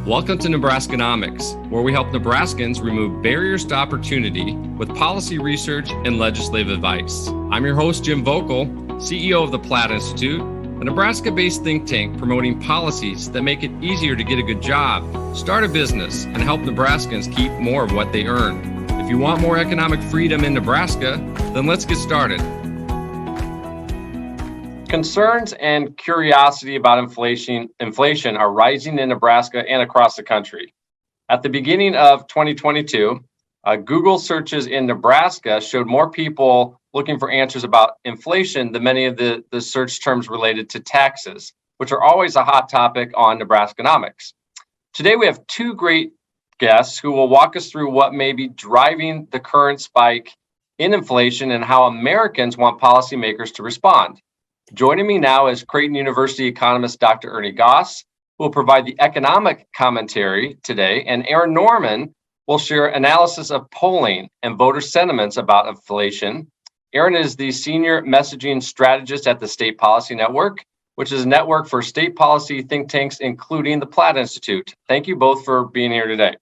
Welcome to Nebraskanomics, where we help Nebraskans remove barriers to opportunity with policy research and legislative advice. I'm your host, Jim Vogel, CEO of the Platt Institute, a Nebraska-based think tank promoting policies that make it easier to get a good job, start a business, and help Nebraskans keep more of what they earn. If you want more economic freedom in Nebraska, then let's get started. Concerns and curiosity about inflation are rising in Nebraska and across the country. At the beginning of 2022, Google searches in Nebraska showed more people looking for answers about inflation than many of the search terms related to taxes, which are always a hot topic on Nebraskanomics. Today, we have two great guests who will walk us through what may be driving the current spike in inflation and how Americans want policymakers to respond. Joining me now is Creighton University economist Dr. Ernie Goss, who will provide the economic commentary today, and Erin Norman will share analysis of polling and voter sentiments about inflation. Erin is the senior messaging strategist at the State Policy Network, which is a network for state policy think tanks, including the Platt Institute. Thank you both for being here today.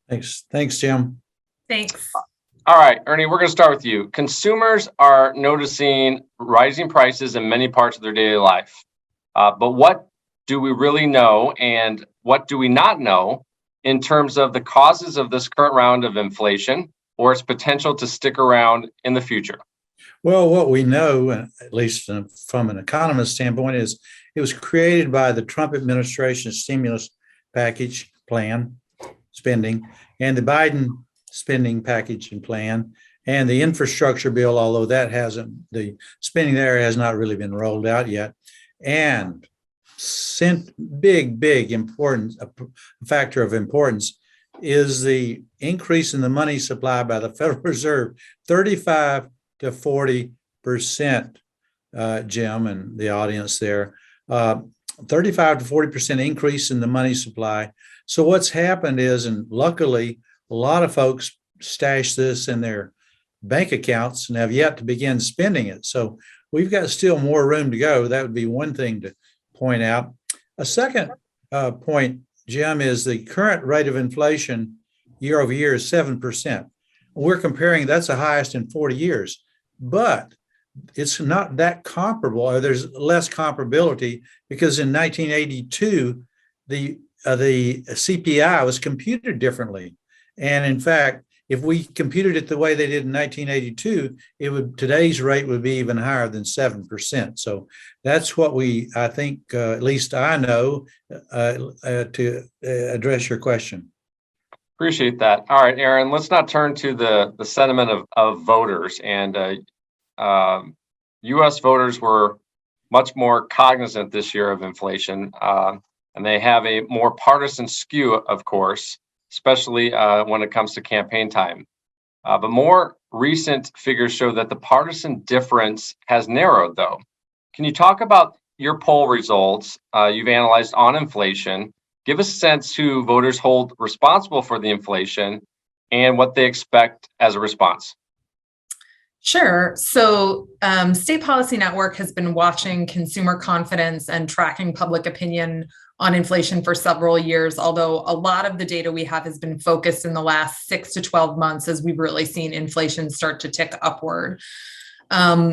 Thanks, Jim. Thanks. All right, Ernie, we're going to start with you. Consumers are noticing rising prices in many parts of their daily life. But what do we really know and what do we not know in terms of the causes of this current round of inflation or its potential to stick around in the future? Well, what we know, at least from an economist standpoint, is it was created by the Trump administration's stimulus package plan spending and the Biden spending package and plan and the infrastructure bill, although the spending there has not really been rolled out yet. And big importance, a factor of importance is the increase in the money supply by the Federal Reserve, 35 to 40%, Jim, and the audience there, 35 to 40% increase in the money supply. So what's happened is, and luckily, a lot of folks stash this in their bank accounts and have yet to begin spending it. So we've got still more room to go. That would be one thing to point out. A second point, Jim, is the current rate of inflation year over year is 7%. We're comparing, that's the highest in 40 years, but it's not that comparable, or there's less comparability because in 1982, the CPI was computed differently. And in fact, if we computed it the way they did in 1982, today's rate would be even higher than 7%. So that's what I think, at least I know, to address your question. Appreciate that. All right, Erin, let's not turn to the sentiment of voters. And U.S. voters were much more cognizant this year of inflation, and they have a more partisan skew, of course, especially when it comes to campaign time. But more recent figures show that the partisan difference has narrowed, though. Can you talk about your poll results you've analyzed on inflation? Give us a sense who voters hold responsible for the inflation and what they expect as a response. Sure. So State Policy Network has been watching consumer confidence and tracking public opinion on inflation for several years, although a lot of the data we have has been focused in the last 6 to 12 months as we've really seen inflation start to tick upward.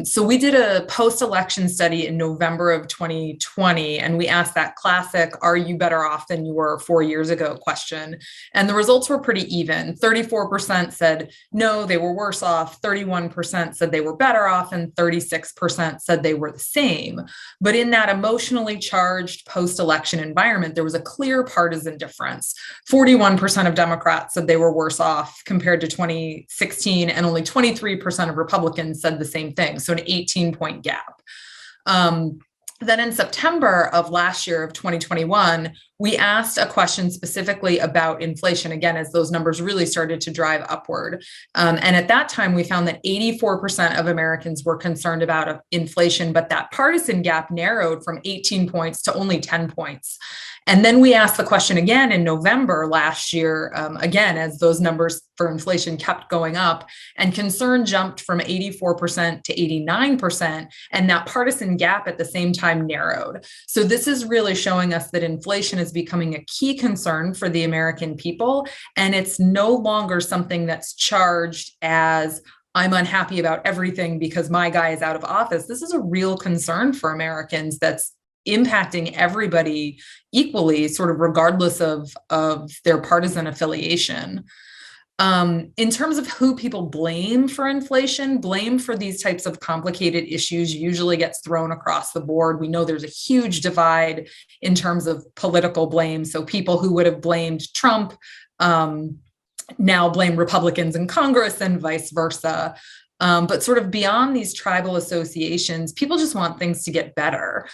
So we did a post-election study in November of 2020, and we asked that classic, are you better off than you were 4 years ago question. And the results were pretty even. 34% said, no, they were worse off. 31% said they were better off, and 36% said they were the same. But in that emotionally charged post-election environment, there was a clear partisan difference. 41% of Democrats said they were worse off compared to 2016, and only 23% of Republicans said the same thing. So an 18-point gap. Then in September of last year of 2021, we asked a question specifically about inflation, again, as those numbers really started to drive upward. And at that time, we found that 84% of Americans were concerned about inflation, but that partisan gap narrowed from 18 points to only 10 points. And then we asked the question again in November last year, again, as those numbers for inflation kept going up, and concern jumped from 84% to 89%, and that partisan gap at the same time narrowed. So this is really showing us that inflation is becoming a key concern for the American people, and it's no longer something that's charged as I'm unhappy about everything because my guy is out of office. This is a real concern for Americans that's impacting everybody equally, sort of regardless of their partisan affiliation. In terms of who people blame for inflation, blame for these types of complicated issues usually gets thrown across the board. We know there's a huge divide in terms of political blame. So people who would have blamed Trump now blame Republicans in Congress and vice versa. But sort of beyond these tribal associations, people just want things to get better.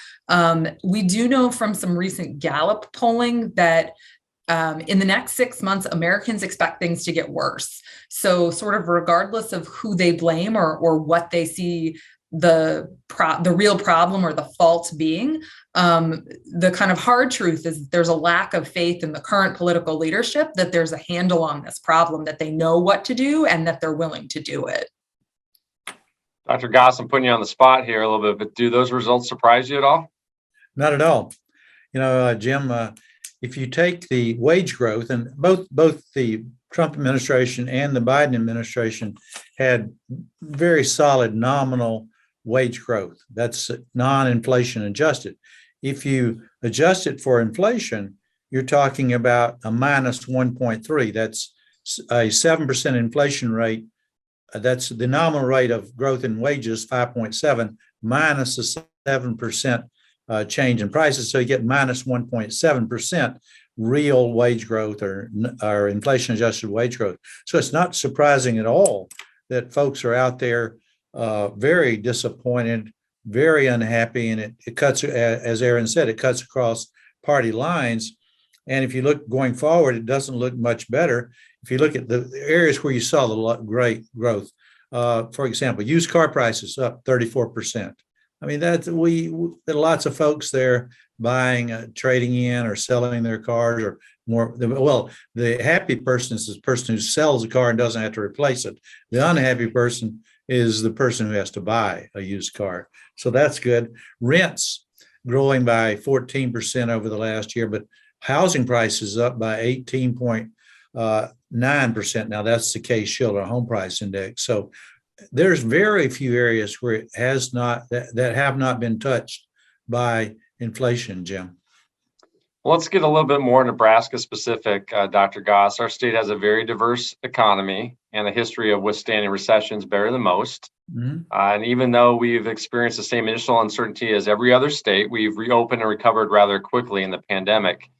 We do know from some recent Gallup polling that in the next 6 months, Americans expect things to get worse. So sort of regardless of who they blame or what they see the real problem or the fault being, the kind of hard truth is there's a lack of faith in the current political leadership that there's a handle on this problem, that they know what to do and that they're willing to do it. Dr. Goss, I'm putting you on the spot here a little bit, but do those results surprise you at all? Not at all. Jim, if you take the wage growth, and both the Trump administration and the Biden administration had very solid nominal wage growth. That's non-inflation adjusted. If you adjust it for inflation, you're talking about a minus 1.3. That's a 7% inflation rate. That's the nominal rate of growth in wages, 5.7, minus a 7% change in prices. So you get minus 1.7% real wage growth or inflation adjusted wage growth. So it's not surprising at all that folks are out there very disappointed, very unhappy, and it cuts, as Erin said, it cuts across party lines. And if you look going forward, it doesn't look much better. If you look at the areas where you saw the great growth, for example, used car prices up 34%. I mean, there are lots of folks there buying, trading in or selling their cars or more. Well, the happy person is the person who sells a car and doesn't have to replace it. The unhappy person is the person who has to buy a used car. So that's good. Rents growing by 14% over the last year, but housing prices up by 18.9%. Now that's the Case-Shiller home price index. So there's very few areas where it has not that have not been touched by inflation, Jim. Well, let's get a little bit more Nebraska specific, Dr. Goss. Our state has a very diverse economy and a history of withstanding recessions better than most. Mm-hmm. And even though we've experienced the same initial uncertainty as every other state, we've reopened and recovered rather quickly in the pandemic.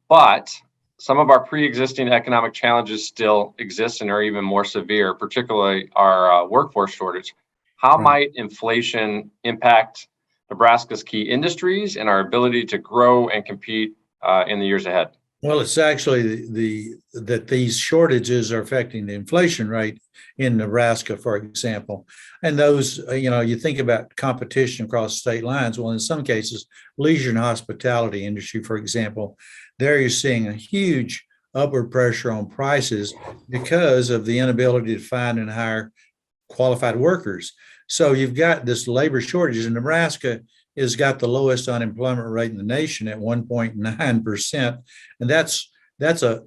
But some of our pre-existing economic challenges still exist and are even more severe, particularly our workforce shortage. How might inflation impact Nebraska's key industries and our ability to grow and compete in the years ahead? Well, it's actually that these shortages are affecting the inflation rate in Nebraska, for example. And those, you think about competition across state lines. Well, in some cases, leisure and hospitality industry, for example, there you're seeing a huge upward pressure on prices because of the inability to find and hire qualified workers. So you've got this labor shortage, and Nebraska has got the lowest unemployment rate in the nation at 1.9%. And that's a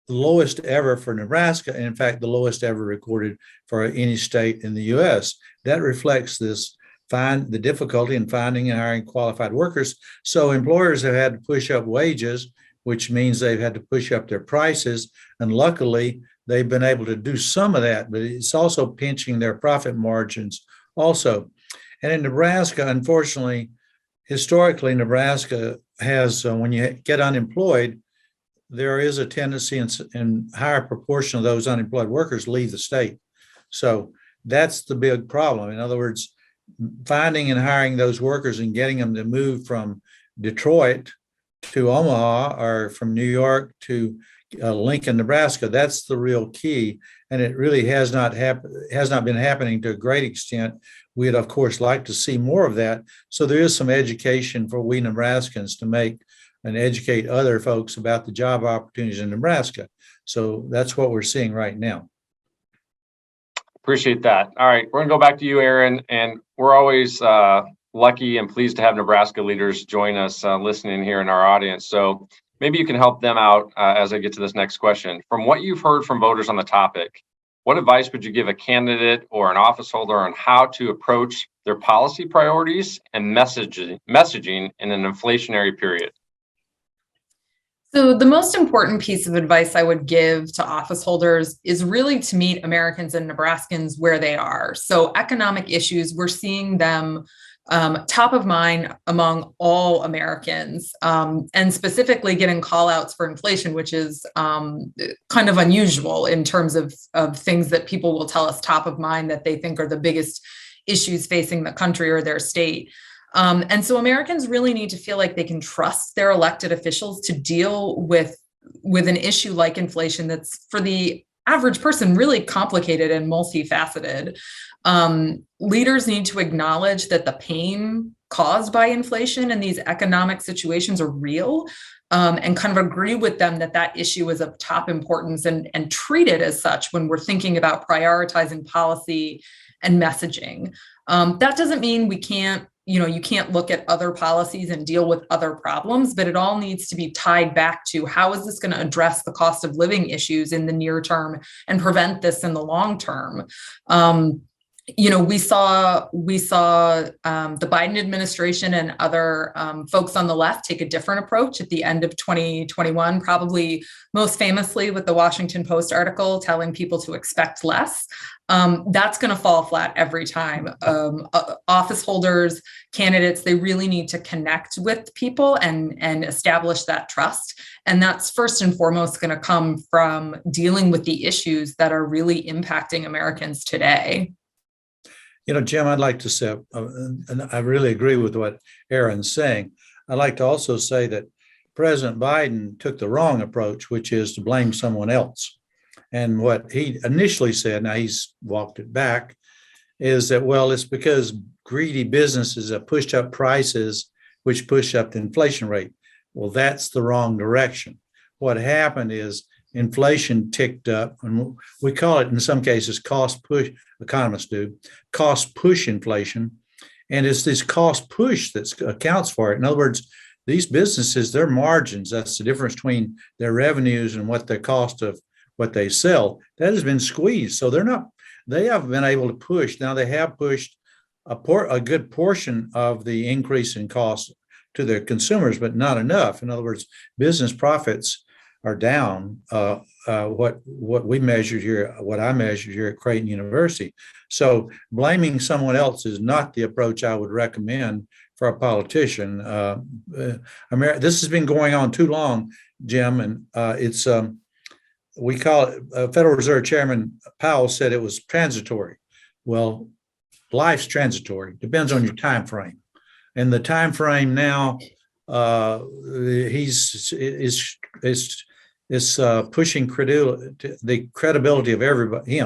lowest ever for Nebraska, and in fact, the lowest ever recorded for any state in the U.S. That reflects the difficulty in finding and hiring qualified workers. So employers have had to push up wages, which means they've had to push up their prices. And luckily, they've been able to do some of that, but it's also pinching their profit margins also. And in Nebraska, unfortunately, historically, Nebraska has, when you get unemployed, there is a tendency and higher proportion of those unemployed workers leave the state. So that's the big problem. In other words, finding and hiring those workers and getting them to move from Detroit to Omaha or from New York to Lincoln, Nebraska, that's the real key. And it really has not been happening to a great extent. We'd, of course, like to see more of that. So there is some education for we Nebraskans to make and educate other folks about the job opportunities in Nebraska. So that's what we're seeing right now. Appreciate that. All right, we're gonna go back to you, Erin, and we're always lucky and pleased to have Nebraska leaders join us listening here in our audience. So maybe you can help them out as I get to this next question. From what you've heard from voters on the topic, what advice would you give a candidate or an office holder on how to approach their policy priorities and messaging in an inflationary period? So the most important piece of advice I would give to office holders is really to meet Americans and Nebraskans where they are. So economic issues, we're seeing them top of mind among all Americans, and specifically getting call outs for inflation, which is kind of unusual in terms of things that people will tell us top of mind that they think are the biggest issues facing the country or their state. And so Americans really need to feel like they can trust their elected officials to deal with an issue like inflation that's, for the average person, really complicated and multifaceted. Leaders need to acknowledge that the pain caused by inflation and these economic situations are real, and kind of agree with them that that issue is of top importance and treat it as such when we're thinking about prioritizing policy and messaging. That doesn't mean we can't, you can't look at other policies and deal with other problems, but it all needs to be tied back to how is this going to address the cost of living issues in the near term and prevent this in the long term. We saw the Biden administration and other folks on the left take a different approach at the end of 2021, probably most famously with the Washington Post article telling people to expect less. That's going to fall flat every time. Office holders, candidates, they really need to connect with people and establish that trust. And that's first and foremost going to come from dealing with the issues that are really impacting Americans today. Jim, I'd like to say, and I really agree with what Erin's saying. I'd like to also say that President Biden took the wrong approach, which is to blame someone else. And what he initially said, now he's walked it back, is that, well, it's because greedy businesses have pushed up prices, which push up the inflation rate. Well, that's the wrong direction. What happened is inflation ticked up, and we call it in some cases cost push, economists do, cost push inflation. And it's this cost push that accounts for it. In other words, these businesses, their margins, that's the difference between their revenues and what the cost of what they sell, that has been squeezed. So they have been able to push. Now they have pushed a good portion of the increase in costs to their consumers, but not enough. In other words, business profits are down. What we measured here, what I measured here at Creighton University. So blaming someone else is not the approach I would recommend for a politician. This has been going on too long, Jim, and it's we call it. Federal Reserve Chairman Powell said it was transitory. Well, life's transitory. Depends on your time frame, and the time frame now is pushing the credibility of everybody,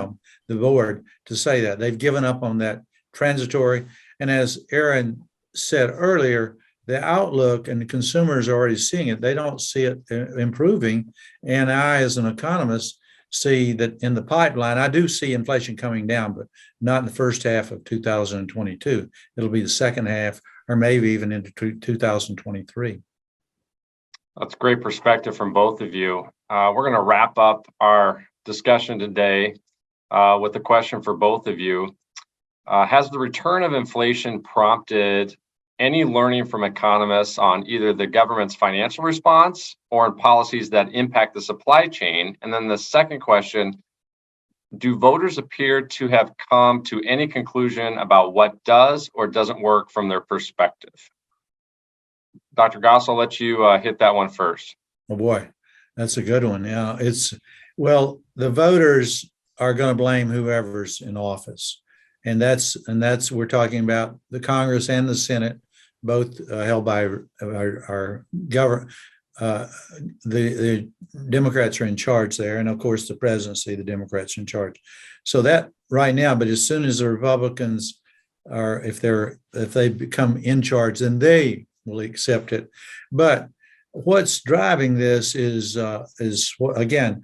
the board, to say that they've given up on that transitory. And as Erin said earlier, the outlook and the consumers are already seeing it. They don't see it improving. And I, as an economist, see that in the pipeline. I do see inflation coming down, but not in the first half of 2022. It'll be the second half, or maybe even into 2023. That's great perspective from both of you. We're going to wrap up our discussion today with a question for both of you. Has the return of inflation prompted any learning from economists on either the government's financial response or in policies that impact the supply chain? And then the second question, do voters appear to have come to any conclusion about what does or doesn't work from their perspective? Dr. Goss, I'll let you hit that one first. Oh boy, that's a good one. Yeah, the voters are going to blame whoever's in office, and that's we're talking about the Congress and the Senate, both held by our government. The Democrats are in charge there, and of course the presidency, the Democrats are in charge. So that right now, but as soon as the Republicans if they become in charge, then they will accept it. But what's driving this is again,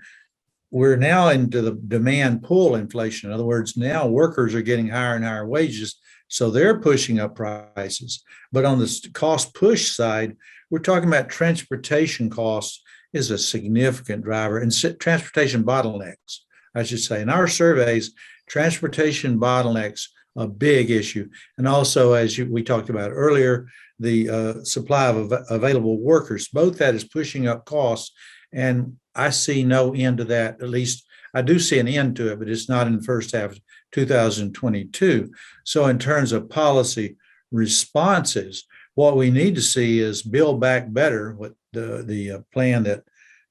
we're now into the demand pull inflation. In other words, now workers are getting higher and higher wages, so they're pushing up prices. But on the cost push side, we're talking about transportation costs is a significant driver, and transportation bottlenecks, I should say. In our surveys, transportation bottlenecks a big issue, and also, as we talked about earlier, the supply of available workers. Both that is pushing up costs, and I see no end to that. At least I do see an end to it, but it's not in the first half of 2022. So in terms of policy responses, what we need to see is Build Back Better, what the plan that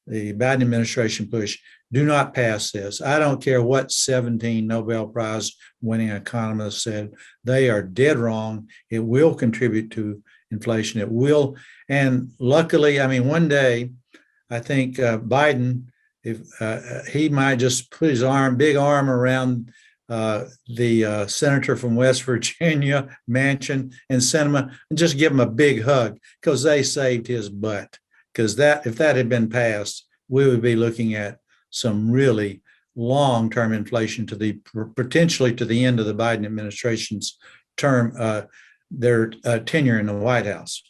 the Biden administration pushed. Do not pass this. I don't care what 17 Nobel Prize winning economists said. They are dead wrong. It will contribute to inflation. It will. And luckily, I mean, one day, I think Biden, if he might just put his big arm around the senator from West Virginia, Manchin and Sinema, and just give him a big hug, because they saved his butt. Because that, if that had been passed, we would be looking at some really long-term inflation to the potentially to the end of the Biden administration's term, their tenure in the White House.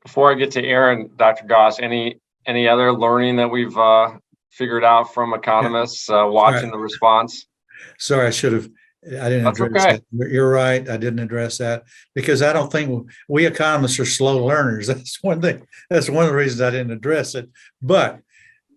Before I get to Erin, Dr. Goss, any other learning that we've figured out from economists watching the response? Sorry, I didn't address that. You're right. I didn't address that because I don't think we economists are slow learners. That's one thing. That's one of the reasons I didn't address it. But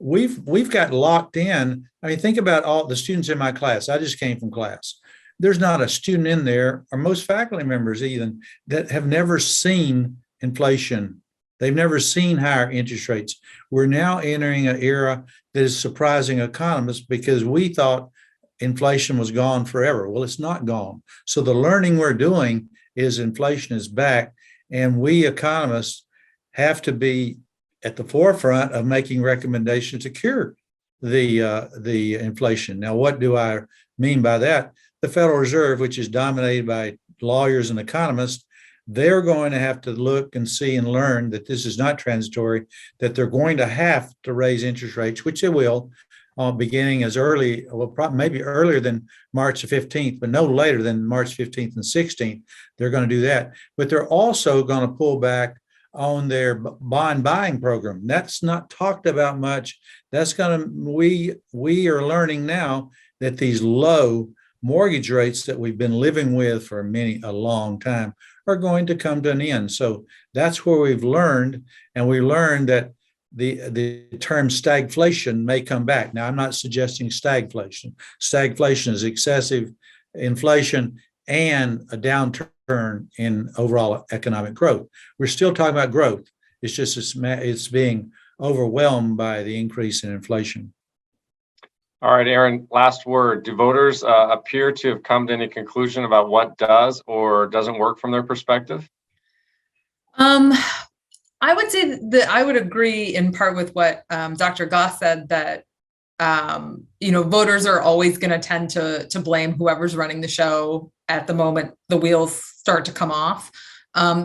we've got locked in. I mean, think about all the students in my class. I just came from class. There's not a student in there, or most faculty members even, that have never seen inflation. They've never seen higher interest rates. We're now entering an era that is surprising economists because we thought inflation was gone forever. Well, it's not gone. So the learning we're doing is inflation is back, and we economists have to be at the forefront of making recommendations to cure the inflation. Now, what do I mean by that? The Federal Reserve, which is dominated by lawyers and economists, they're going to have to look and see and learn that this is not transitory, that they're going to have to raise interest rates, which they will, beginning as early, well, maybe earlier than March 15th, but no later than March 15th and 16th. They're going to do that. But they're also going to pull back on their bond buying program. That's not talked about much. That's going to, we are learning now that these low mortgage rates that we've been living with for a long time are going to come to an end. So that's where we've learned, and we learned that the term stagflation may come back. Now, I'm not suggesting stagflation. Stagflation is excessive inflation and a downturn in overall economic growth. We're still talking about growth. It's just it's being overwhelmed by the increase in inflation. All right, Erin, last word. Do voters appear to have come to any conclusion about what does or doesn't work from their perspective? I would say that I would agree in part with what Dr. Goss said, that voters are always going to tend to blame whoever's running the show at the moment the wheels start to come off.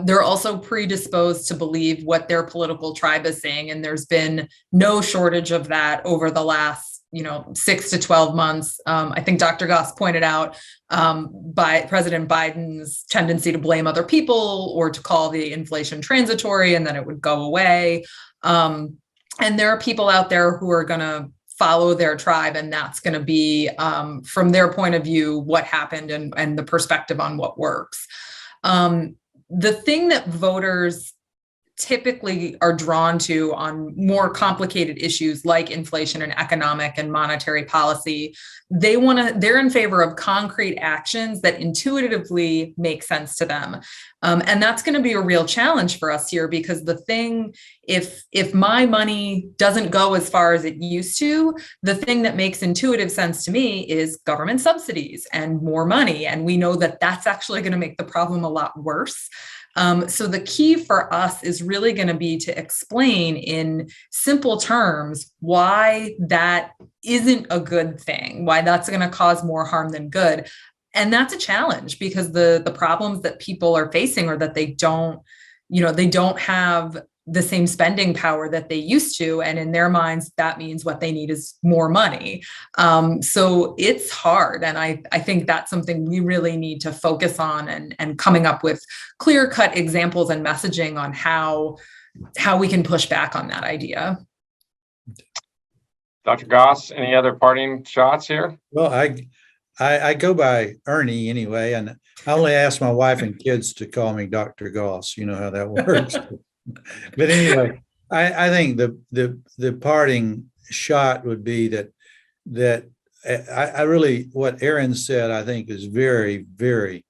They're also predisposed to believe what their political tribe is saying, and there's been no shortage of that over the last 6 to 12 months. I think Dr. Goss pointed out by President Biden's tendency to blame other people or to call the inflation transitory and then it would go away. And there are people out there who are going to follow their tribe, and that's going to be, from their point of view, what happened and the perspective on what works. The thing that voters typically are drawn to on more complicated issues like inflation and economic and monetary policy, they're in favor of concrete actions that intuitively make sense to them. And that's going to be a real challenge for us here, because the thing, if my money doesn't go as far as it used to, the thing that makes intuitive sense to me is government subsidies and more money. And we know that that's actually going to make the problem a lot worse. So the key for us is really going to be to explain in simple terms why that isn't a good thing, why that's going to cause more harm than good. And that's a challenge, because the problems that people are facing are that they don't have the same spending power that they used to. And in their minds, that means what they need is more money. So it's hard. And I think that's something we really need to focus on, and coming up with clear-cut examples and messaging on how we can push back on that idea. Dr. Goss, any other parting shots here? Well, I go by Ernie anyway, and I only ask my wife and kids to call me Dr. Goss. You know how that works. But anyway, I think the parting shot would be that I really, what Erin said, I think is very, very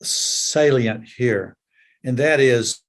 salient here. And that is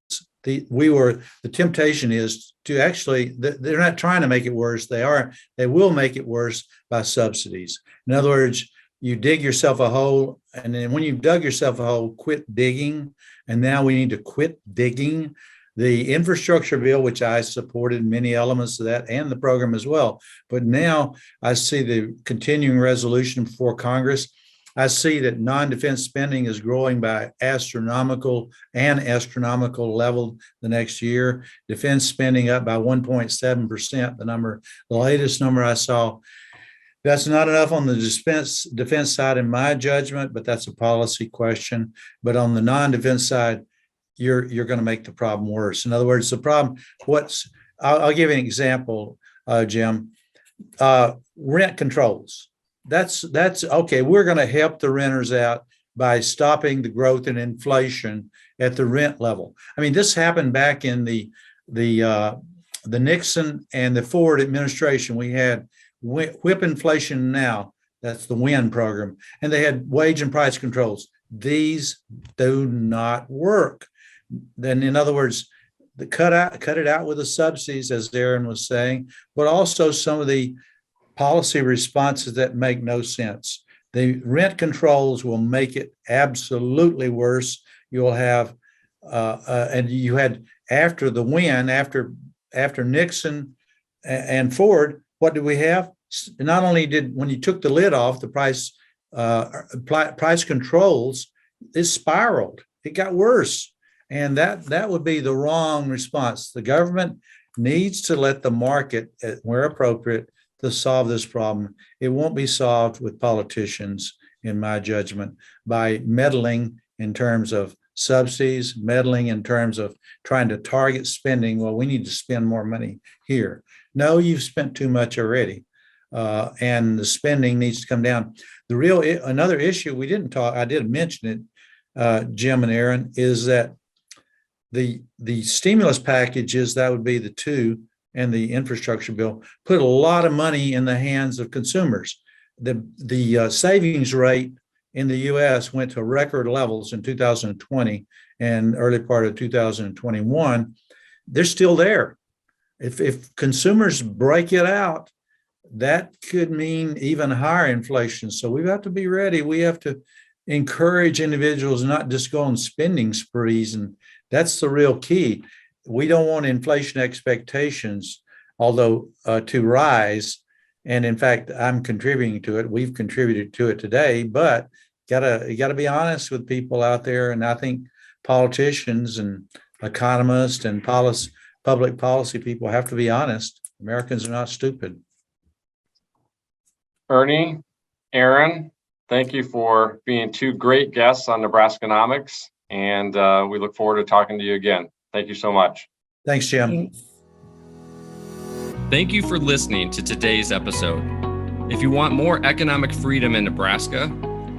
the temptation is to actually, they're not trying to make it worse. They will make it worse by subsidies. In other words, you dig yourself a hole, and then when you've dug yourself a hole, quit digging. And now we need to quit digging. The infrastructure bill, which I supported many elements of that, and the program as well. But now I see the continuing resolution before Congress. I see that non-defense spending is growing by astronomical level the next year. Defense spending up by 1.7%, the latest number I saw. That's not enough on the defense side, in my judgment, but that's a policy question. But on the non-defense side, you're going to make the problem worse. In other words, the problem, I'll give you an example, Jim. Rent controls. That's okay. We're going to help the renters out by stopping the growth in inflation at the rent level. I mean, this happened back in the Nixon and the Ford administration. We had whip inflation now. That's the WIN program. And they had wage and price controls. These do not work. Then, in other words, cut it out with the subsidies, as Erin was saying, but also some of the policy responses that make no sense. The rent controls will make it absolutely worse. You'll have, and you had after the WIN, after Nixon and Ford, what did we have? Not only when you took the lid off, the price controls, it spiraled. It got worse. And that would be the wrong response. The government needs to let the market, where appropriate, to solve this problem. It won't be solved with politicians, in my judgment, by meddling in terms of subsidies, meddling in terms of trying to target spending. Well, we need to spend more money here. No, you've spent too much already. And the spending needs to come down. Another issue we didn't talk, I did mention it, Jim and Erin, is that the stimulus packages, that would be the two, and the infrastructure bill, put a lot of money in the hands of consumers. The savings rate in the U.S. went to record levels in 2020 and early part of 2021. They're still there. If consumers break it out, that could mean even higher inflation. So we've got to be ready. We have to encourage individuals not just go on spending sprees, and that's the real key. We don't want inflation expectations, although to rise. And in fact, I'm contributing to it. We've contributed to it today, but you gotta be honest with people out there. And I think politicians and economists and public policy people have to be honest. Americans are not stupid. Ernie, Erin, thank you for being two great guests on Nebraskanomics, and we look forward to talking to you again. Thank you so much. Thanks, Jim. Thank you for listening to today's episode. If you want more economic freedom in Nebraska,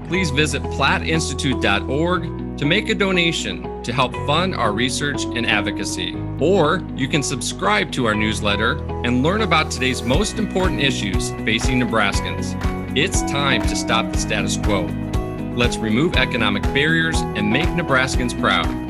please visit plattinstitute.org to make a donation to help fund our research and advocacy. Or you can subscribe to our newsletter and learn about today's most important issues facing Nebraskans. It's time to stop the status quo. Let's remove economic barriers and make Nebraskans proud.